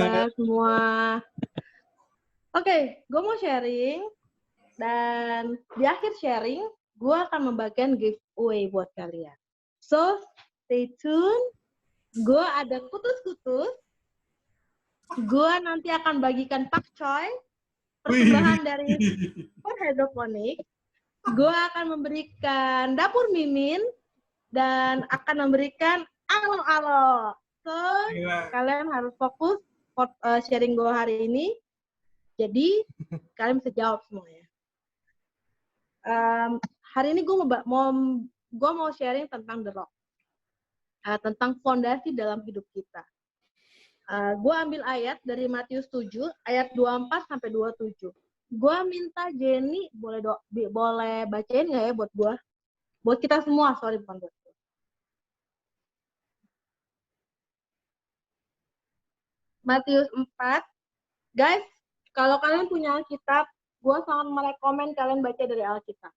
kabar semua? Oke, gue mau sharing dan di akhir sharing gue akan membagikan giveaway buat kalian. So stay tune. Gue ada kutus-kutus. Gue nanti akan bagikan pakcoy persembahan dari Sport Hydroponic. Gue akan memberikan dapur mimin dan akan memberikan alo-alo. So, kalian harus fokus sharing gue hari ini. Jadi, kalian bisa jawab semuanya. Hari ini gue mau sharing tentang The Rock. Tentang fondasi dalam hidup kita. Gue ambil ayat dari Matius 7, ayat 24 sampai 27. Gue minta Jenny boleh bacain nggak ya buat gue? Buat kita semua, sorry bukan buat gue. Matius 4. Guys, kalau kalian punya Alkitab, gue sangat merekomen kalian baca dari Alkitab.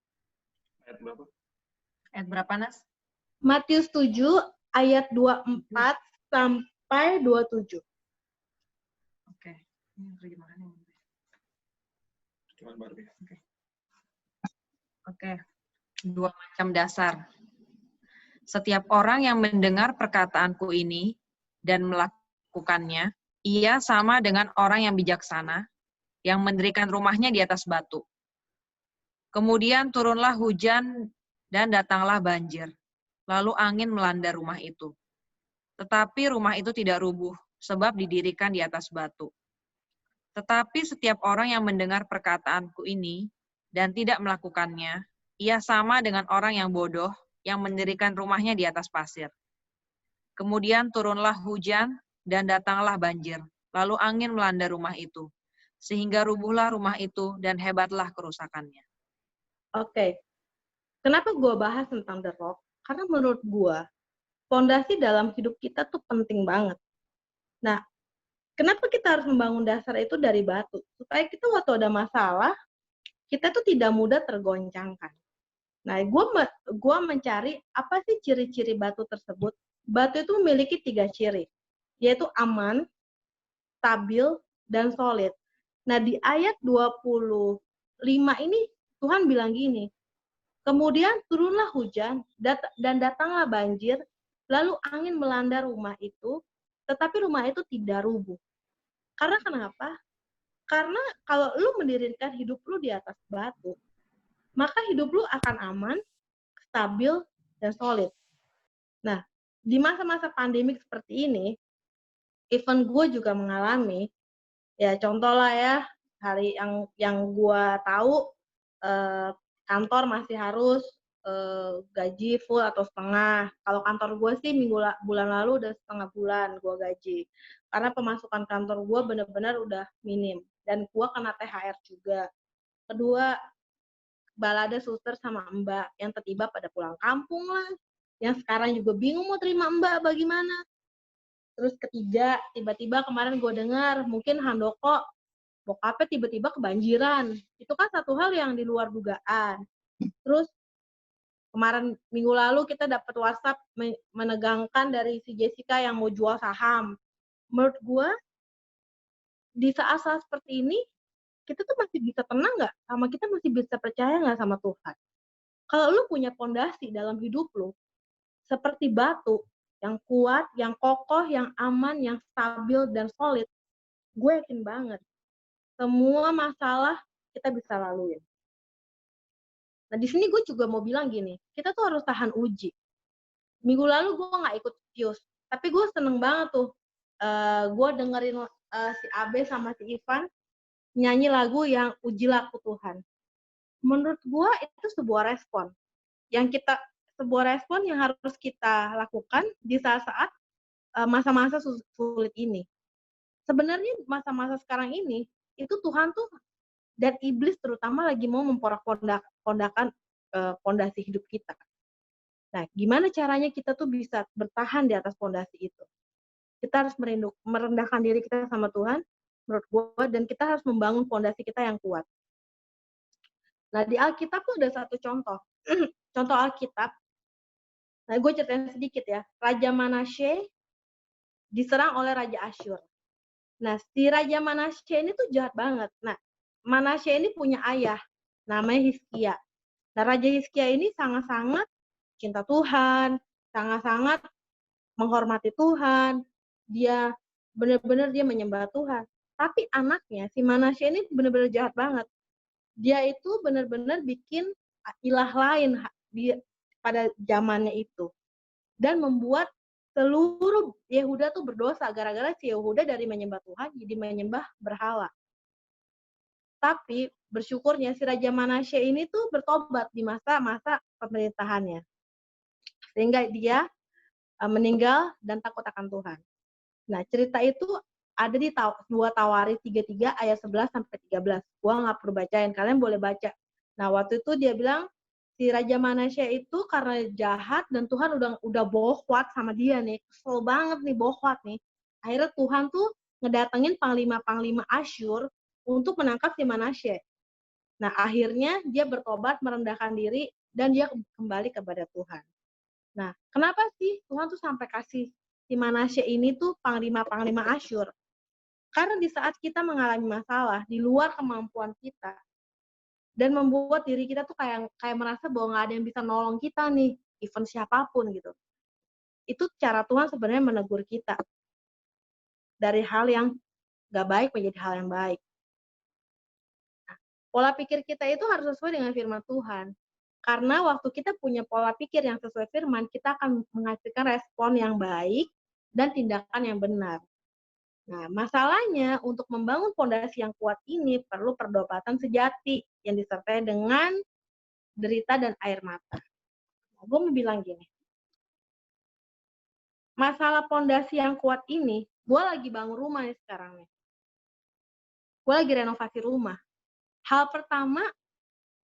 Ayat berapa? Ayat berapa, Nas? Matius 7, ayat 24 sampai 27. Oke. Ini gimana? Cuman baru ya. Oke. Dua macam dasar. Setiap orang yang mendengar perkataanku ini dan melakukannya, ia sama dengan orang yang bijaksana, yang mendirikan rumahnya di atas batu. Kemudian turunlah hujan dan datanglah banjir. Lalu angin melanda rumah itu. Tetapi rumah itu tidak rubuh, sebab didirikan di atas batu. Tetapi setiap orang yang mendengar perkataanku ini dan tidak melakukannya, ia sama dengan orang yang bodoh yang mendirikan rumahnya di atas pasir. Kemudian turunlah hujan dan datanglah banjir, lalu angin melanda rumah itu, sehingga rubuhlah rumah itu dan hebatlah kerusakannya. Oke. Kenapa gue bahas tentang The Rock? Karena menurut gue, fondasi dalam hidup kita tuh penting banget. Nah, kenapa kita harus membangun dasar itu dari batu? Supaya kita waktu ada masalah, kita tuh tidak mudah tergoncangkan. Nah, gue mencari apa sih ciri-ciri batu tersebut. Batu itu memiliki 3 ciri, yaitu aman, stabil, dan solid. Nah, di ayat 25 ini, Tuhan bilang gini, kemudian turunlah hujan, dan datanglah banjir, lalu angin melanda rumah itu, tetapi rumah itu tidak rubuh. Karena kenapa? Karena kalau lu mendirikan hidup lu di atas batu, maka hidup lu akan aman, stabil, dan solid. Nah, di masa-masa pandemik seperti ini, even gue juga mengalami, ya contoh lah ya, hari yang gue tahu, kantor masih harus gaji full atau setengah. Kalau kantor gue sih bulan lalu udah setengah bulan gue gaji. Karena pemasukan kantor gue benar-benar udah minim. Dan gue kena THR juga. Kedua, balada suster sama mbak yang tiba-tiba pada pulang kampung lah. Yang sekarang juga bingung mau terima mbak bagaimana. Terus ketiga, tiba-tiba kemarin gue dengar mungkin Handoko bokapnya tiba-tiba kebanjiran. Itu kan satu hal yang di luar dugaan. Terus kemarin minggu lalu kita dapat WhatsApp menegangkan dari si Jessica yang mau jual saham. Menurut gue, di saat-saat seperti ini, kita tuh masih bisa tenang nggak? Sama kita masih bisa percaya nggak sama Tuhan? Kalau lu punya fondasi dalam hidup lu, seperti batu, yang kuat, yang kokoh, yang aman, yang stabil, dan solid, gue yakin banget, semua masalah kita bisa laluin. Nah, di sini gue juga mau bilang gini, kita tuh harus tahan uji. Minggu lalu gue nggak ikut Fuse, tapi gue seneng banget tuh. Gue dengerin si Abe sama si Ivan nyanyi lagu yang Ujilah Aku Tuhan. Menurut gue itu sebuah respon yang harus kita lakukan di saat-saat masa-masa sulit ini. Sebenarnya masa-masa sekarang ini itu Tuhan tuh dan iblis terutama lagi mau memporak-pondakan fondasi hidup kita. Nah, gimana caranya kita tuh bisa bertahan di atas fondasi itu? Kita harus merendahkan diri kita sama Tuhan, menurut gue, dan kita harus membangun fondasi kita yang kuat. Nah, di Alkitab tuh ada satu contoh. Contoh Alkitab. Nah, gue ceritain sedikit ya. Raja Manasye diserang oleh Raja Asyur. Nah, si Raja Manasye ini tuh jahat banget. Nah, Manasye ini punya ayah, namanya Hizkia. Nah, Raja Hizkia ini sangat-sangat cinta Tuhan, sangat-sangat menghormati Tuhan. Dia benar-benar dia menyembah Tuhan. Tapi anaknya, si Manasye ini benar-benar jahat banget. Dia itu benar-benar bikin ilah lain pada zamannya itu. Dan membuat seluruh Yehuda tuh berdosa gara-gara si Yehuda dari menyembah Tuhan jadi menyembah berhala. Tapi bersyukurnya si Raja Manasye ini tuh bertobat di masa-masa pemerintahannya. Sehingga dia meninggal dan takut akan Tuhan. Nah, cerita itu ada di 2 Tawarik 33 ayat 11 sampai 13. Gua nggak perlu bacain, kalian boleh baca. Nah, waktu itu dia bilang si Raja Manasye itu karena jahat dan Tuhan udah bohwat sama dia nih. Kesel banget nih bohwat nih. Akhirnya Tuhan tuh ngedatengin panglima-panglima Asyur untuk menangkap si Manasye. Nah, akhirnya dia bertobat, merendahkan diri dan dia kembali kepada Tuhan. Nah, kenapa sih Tuhan tuh sampai kasih si Manasye ini tuh panglima-panglima Asyur? Karena di saat kita mengalami masalah di luar kemampuan kita dan membuat diri kita tuh kayak merasa bahwa nggak ada yang bisa nolong kita nih, even siapapun gitu. Itu cara Tuhan sebenarnya menegur kita dari hal yang nggak baik menjadi hal yang baik. Nah, pola pikir kita itu harus sesuai dengan firman Tuhan. Karena waktu kita punya pola pikir yang sesuai firman, kita akan menghasilkan respon yang baik dan tindakan yang benar. Nah, masalahnya untuk membangun fondasi yang kuat ini perlu perdobatan sejati yang disertai dengan derita dan air mata. Nah, gue mau bilang gini, masalah fondasi yang kuat ini, gue lagi bangun rumah nih sekarang nih. Gue lagi renovasi rumah. Hal pertama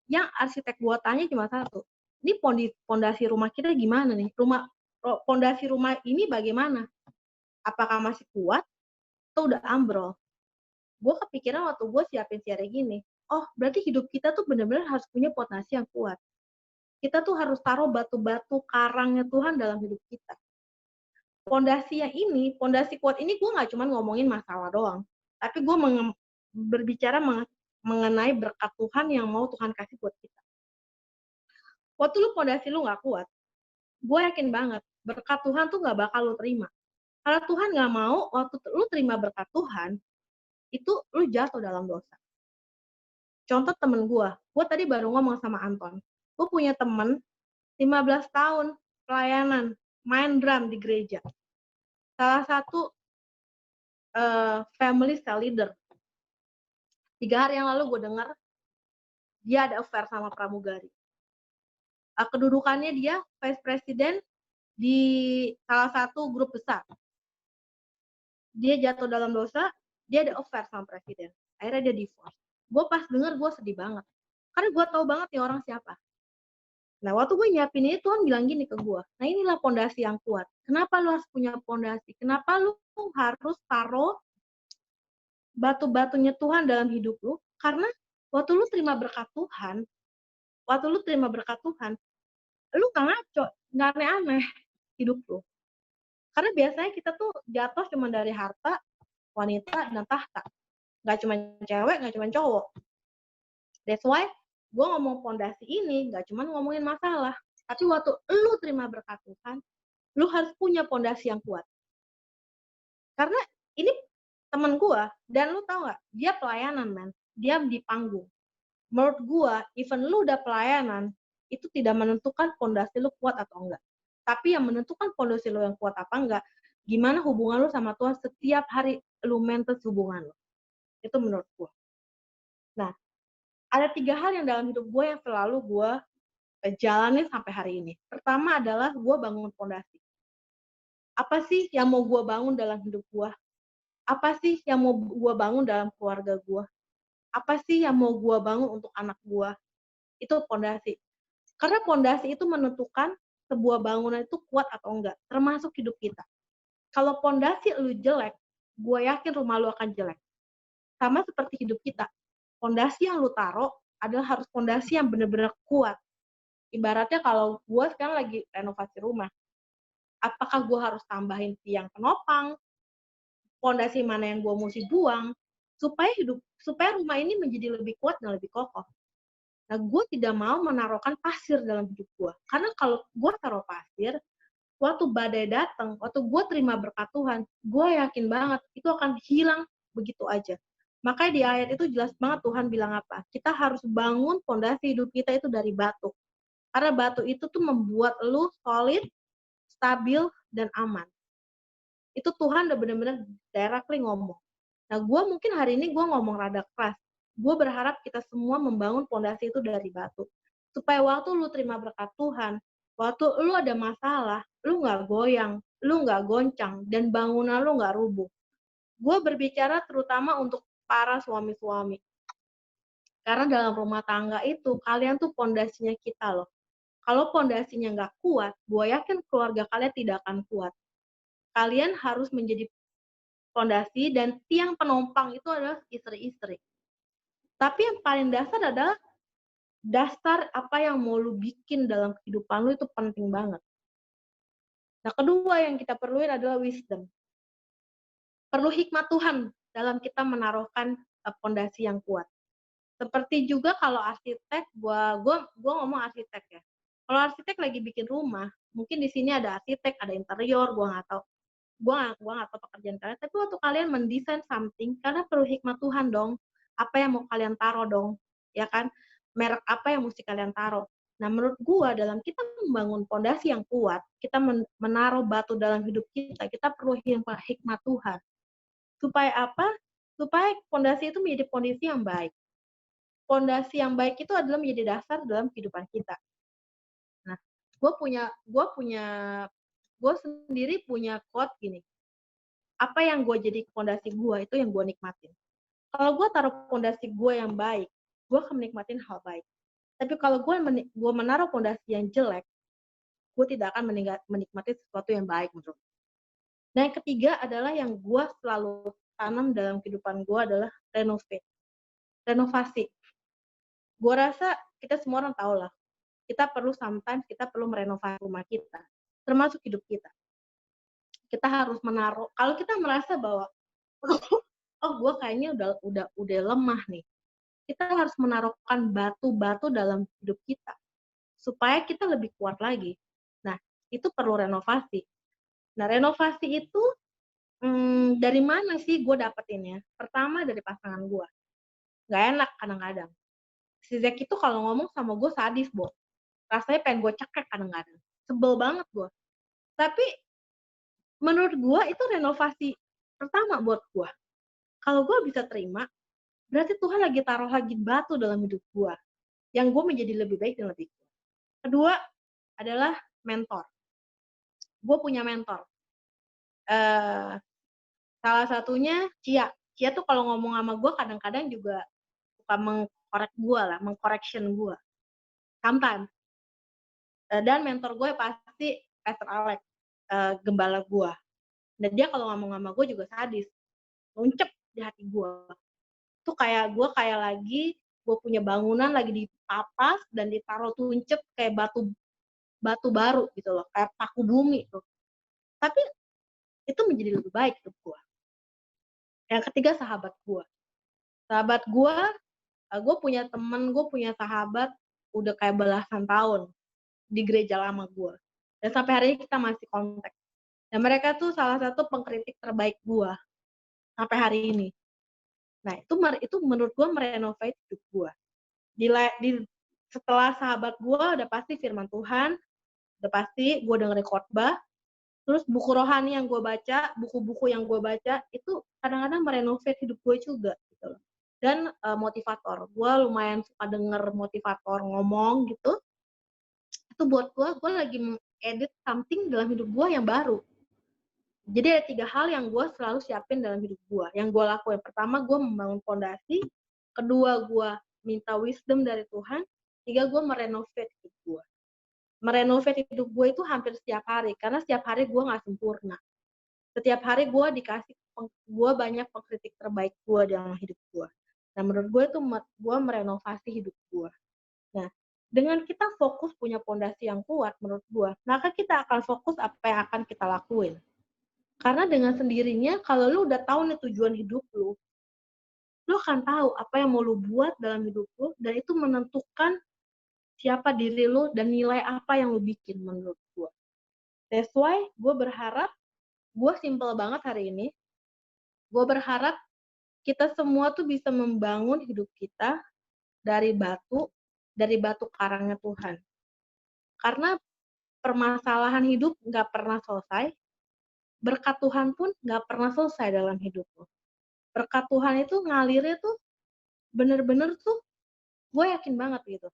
yang arsitek gue tanya cuma satu, ini fondasi rumah kita gimana nih? Fondasi rumah ini bagaimana? Apakah masih kuat atau udah ambrol? Gue kepikiran waktu gue siapin siaran gini, oh berarti hidup kita tuh benar-benar harus punya fondasi yang kuat. Kita tuh harus taruh batu-batu karangnya Tuhan dalam hidup kita. Fondasi kuat ini gue nggak cuma ngomongin masalah doang, tapi gue berbicara mengenai berkat Tuhan yang mau Tuhan kasih buat kita. Waktu fondasi lu nggak kuat, gue yakin banget berkat Tuhan tuh nggak bakal lu terima. Karena Tuhan nggak mau waktu lu terima berkat Tuhan, itu lu jatuh dalam dosa. Contoh temen gue tadi baru ngomong sama Anton. Gue punya temen 15 tahun pelayanan, main drum di gereja. Salah satu family cell leader. 3 hari yang lalu gue dengar dia ada affair sama pramugari. Kedudukannya dia vice president di salah satu grup besar. Dia jatuh dalam dosa, dia ada affair sama presiden. Akhirnya dia divorce. Gue pas denger gue sedih banget. Karena gue tahu banget nih orang siapa. Nah, waktu gue nyiapin ini, Tuhan bilang gini ke gue, nah inilah fondasi yang kuat. Kenapa lu harus punya fondasi? Kenapa lu harus taruh batu-batunya Tuhan dalam hidup lu? Karena waktu lu terima berkat Tuhan, lu gak ngaco, gak aneh-aneh hidup lu. Karena biasanya kita tuh jatuh cuma dari harta, wanita, dan tahta. Gak cuma cewek, gak cuma cowok. That's why gue ngomong fondasi ini gak cuma ngomongin masalah, tapi waktu lu terima berkat Tuhan, lu harus punya fondasi yang kuat. Karena ini temen gue, dan lu tau gak, dia pelayanan, man. Dia di panggung. Menurut gue, even lu udah pelayanan, itu tidak menentukan fondasi lu kuat atau enggak. Tapi yang menentukan fondasi lu yang kuat apa enggak, gimana hubungan lu sama Tuhan setiap hari lu maintain hubungan lu. Itu menurut gue. Nah, ada 3 hal yang dalam hidup gue yang selalu gue jalanin sampai hari ini. Pertama adalah gue bangun fondasi. Apa sih yang mau gue bangun dalam hidup gue? Apa sih yang mau gue bangun dalam keluarga gue? Apa sih yang mau gue bangun untuk anak gue? Itu fondasi. Karena fondasi itu menentukan sebuah bangunan itu kuat atau enggak, termasuk hidup kita. Kalau fondasi lu jelek, gue yakin rumah lu akan jelek. Sama seperti hidup kita. Fondasi yang lu taruh adalah harus fondasi yang benar-benar kuat. Ibaratnya kalau gue sekarang lagi renovasi rumah, apakah gue harus tambahin tiang penopang, pondasi mana yang gue mesti buang supaya rumah ini menjadi lebih kuat dan lebih kokoh. Nah, gue tidak mau menaruhkan pasir dalam hidup gue. Karena kalau gue taruh pasir, waktu badai datang, waktu gue terima berkat Tuhan, gue yakin banget itu akan hilang begitu aja. Makanya di ayat itu jelas banget Tuhan bilang apa? Kita harus bangun pondasi hidup kita itu dari batu. Karena batu itu tuh membuat lu solid, stabil, dan aman. Itu Tuhan udah benar-benar directly ngomong. Nah, gue mungkin hari ini gue ngomong rada keras. Gue berharap kita semua membangun pondasi itu dari batu. Supaya waktu lu terima berkat Tuhan, waktu lu ada masalah, lu nggak goyang, lu nggak goncang, dan bangunan lu nggak rubuh. Gue berbicara terutama untuk para suami-suami. Karena dalam rumah tangga itu, kalian tuh pondasinya kita loh. Kalau pondasinya nggak kuat, gue yakin keluarga kalian tidak akan kuat. Kalian harus menjadi pondasi dan tiang penopang itu adalah istri-istri. Tapi yang paling dasar adalah dasar apa yang mau lu bikin dalam kehidupan lu itu penting banget. Nah, kedua yang kita perluin adalah wisdom. Perlu hikmat Tuhan dalam kita menaruhkan pondasi yang kuat. Seperti juga kalau arsitek, gua ngomong arsitek ya. Kalau arsitek lagi bikin rumah, mungkin di sini ada arsitek, ada interior, gua nggak tahu pekerjaan kalian, tapi waktu kalian mendesain something, karena perlu hikmat Tuhan dong, apa yang mau kalian taruh dong, ya kan, merek apa yang mesti kalian taruh. Nah, menurut gua dalam kita membangun pondasi yang kuat, kita menaruh batu dalam hidup kita perlu hikmat Tuhan. Supaya apa? Supaya pondasi itu menjadi pondasi yang baik. Pondasi yang baik itu adalah menjadi dasar dalam kehidupan kita. Nah, gue sendiri punya quote gini, apa yang gue jadi pondasi gue itu yang gue nikmatin. Kalau gue taruh pondasi gue yang baik, gue akan menikmatin hal baik. Tapi kalau gue menaruh pondasi yang jelek, gue tidak akan menikmati sesuatu yang baik menurut. Nah, yang ketiga adalah yang gue selalu tanam dalam kehidupan gue adalah renovasi. Gue rasa kita semua orang tahu lah, kita perlu merenovasi rumah kita, termasuk hidup kita. Kita harus menaruh, kalau kita merasa bahwa oh gue kayaknya udah lemah nih, kita harus menaruhkan batu-batu dalam hidup kita supaya kita lebih kuat lagi. Nah, itu perlu renovasi. Nah, renovasi itu dari mana sih gue dapetinnya? Pertama dari pasangan gue. Gak enak kadang-kadang. Si Zack itu kalau ngomong sama gue sadis, Bo. Rasanya pengen gue cekek kadang-kadang. Sebel banget gue. Tapi menurut gue itu renovasi pertama buat gue. Kalau gue bisa terima, berarti Tuhan lagi taruh lagi batu dalam hidup gue. Yang gue menjadi lebih baik dan lebih kuat. Kedua adalah mentor. Gue punya mentor. Salah satunya Cia. Cia tuh kalau ngomong sama gue kadang-kadang juga suka mengcorrection gue. Sometimes. Dan mentor gue pasti Pastor Alex, gembala gue. Dan dia kalau ngomong sama gue juga sadis. Nuncep di hati gue. Itu kayak lagi gue punya bangunan lagi dipapas dan ditaruh tuncep kayak batu baru gitu loh, kayak paku bumi tuh. Tapi itu menjadi lebih baik hidup gue. Yang ketiga sahabat gue. Gue punya temen, gue punya sahabat udah kayak belasan tahun di gereja lama gue. Dan sampai hari ini kita masih kontak. Dan mereka tuh salah satu pengkritik terbaik gue sampai hari ini. Nah, itu menurut gue merenovate hidup gue. Setelah sahabat gue udah pasti firman Tuhan, udah pasti gue dengerin khotbah, terus buku rohani yang gue baca, buku-buku yang gue baca, itu kadang-kadang merenovate hidup gue juga gitu loh. Dan motivator, gue lumayan suka denger motivator ngomong gitu. Itu buat gue lagi edit something dalam hidup gue yang baru. Jadi ada 3 hal yang gue selalu siapin dalam hidup gue. Yang gue lakuin, pertama gue membangun fondasi, kedua gue minta wisdom dari Tuhan, 3 gue merenovate hidup gue. Merenovate hidup gue itu hampir setiap hari, karena setiap hari gue nggak sempurna. Setiap hari gue banyak pengkritik terbaik gue dalam hidup gue. Nah, menurut gue itu gue merenovasi hidup gue. Nah, dengan kita fokus punya fondasi yang kuat menurut gue, maka kita akan fokus apa yang akan kita lakuin. Karena dengan sendirinya, kalau lu udah tahu nih tujuan hidup lu akan tahu apa yang mau lu buat dalam hidup lu, dan itu menentukan siapa diri lu dan nilai apa yang lu bikin menurut gua. That's why gue berharap, gue simple banget hari ini, gue berharap kita semua tuh bisa membangun hidup kita dari batu karangnya Tuhan. Karena permasalahan hidup nggak pernah selesai, berkat Tuhan pun nggak pernah selesai dalam hidup lo. Berkat Tuhan itu ngalirnya tuh bener-bener tuh, gue yakin banget gitu.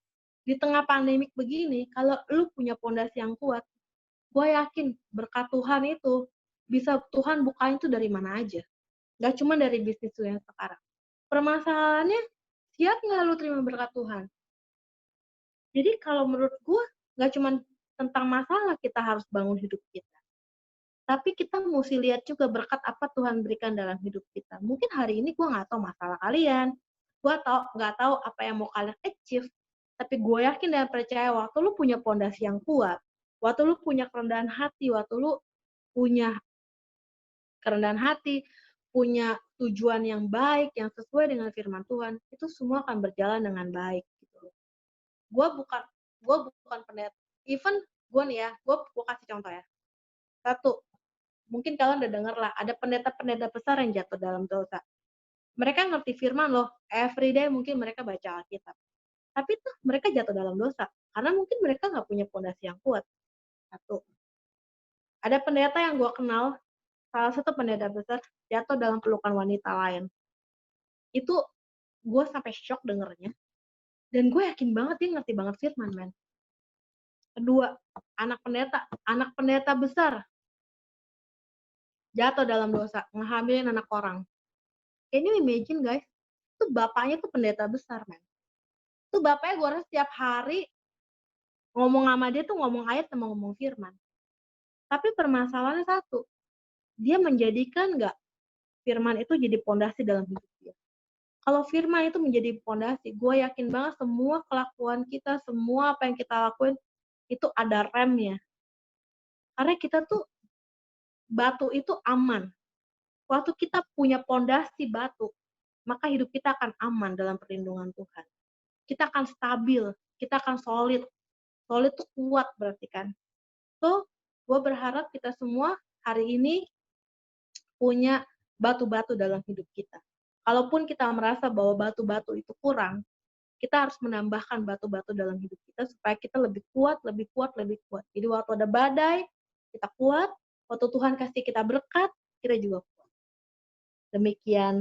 Di tengah pandemik begini, kalau lu punya pondasi yang kuat, gue yakin berkat Tuhan itu bisa Tuhan bukain tuh dari mana aja. Nggak cuma dari bisnis lu yang sekarang. Permasalahannya, siap nggak lu terima berkat Tuhan? Jadi kalau menurut gue, nggak cuma tentang masalah kita harus bangun hidup kita. Tapi kita mesti lihat juga berkat apa Tuhan berikan dalam hidup kita. Mungkin hari ini gue nggak tahu masalah kalian. Gue nggak tahu apa yang mau kalian achieve. Tapi gue yakin dan percaya waktu lu punya pondasi yang kuat, waktu lu punya kerendahan hati, waktu lu punya kerendahan hati, punya tujuan yang baik, yang sesuai dengan firman Tuhan, itu semua akan berjalan dengan baik. Gitu. Gue bukan pendeta. Even gue nih ya, gue kasih contoh ya. Satu, mungkin kalian udah denger lah, ada pendeta-pendeta besar yang jatuh dalam dosa. Mereka ngerti firman loh, everyday mungkin mereka baca Alkitab. Tapi tuh mereka jatuh dalam dosa, karena mungkin mereka nggak punya pondasi yang kuat. Satu. Ada pendeta yang gue kenal, salah satu pendeta besar, jatuh dalam pelukan wanita lain. Itu gue sampai shock dengernya. Dan gue yakin banget dia ngerti banget firman, men. Kedua, anak pendeta besar, jatuh dalam dosa, ngehamilin anak orang. Can you imagine, guys? Itu bapaknya tuh pendeta besar, men. Itu bapaknya gue rasa setiap hari ngomong sama dia tuh ngomong ayat sama ngomong firman. Tapi permasalahannya satu, dia menjadikan nggak firman itu jadi pondasi dalam hidup dia. Kalau firman itu menjadi pondasi, gue yakin banget semua kelakuan kita, semua apa yang kita lakuin, itu ada remnya. Karena kita tuh, batu itu aman. Waktu kita punya pondasi batu, maka hidup kita akan aman dalam perlindungan Tuhan. Kita akan stabil, kita akan solid. Solid itu kuat berarti kan. So, gue berharap kita semua hari ini punya batu-batu dalam hidup kita. Kalaupun kita merasa bahwa batu-batu itu kurang, kita harus menambahkan batu-batu dalam hidup kita supaya kita lebih kuat, lebih kuat, lebih kuat. Jadi waktu ada badai, kita kuat. Waktu Tuhan kasih kita berkat, kita juga kuat. Demikian.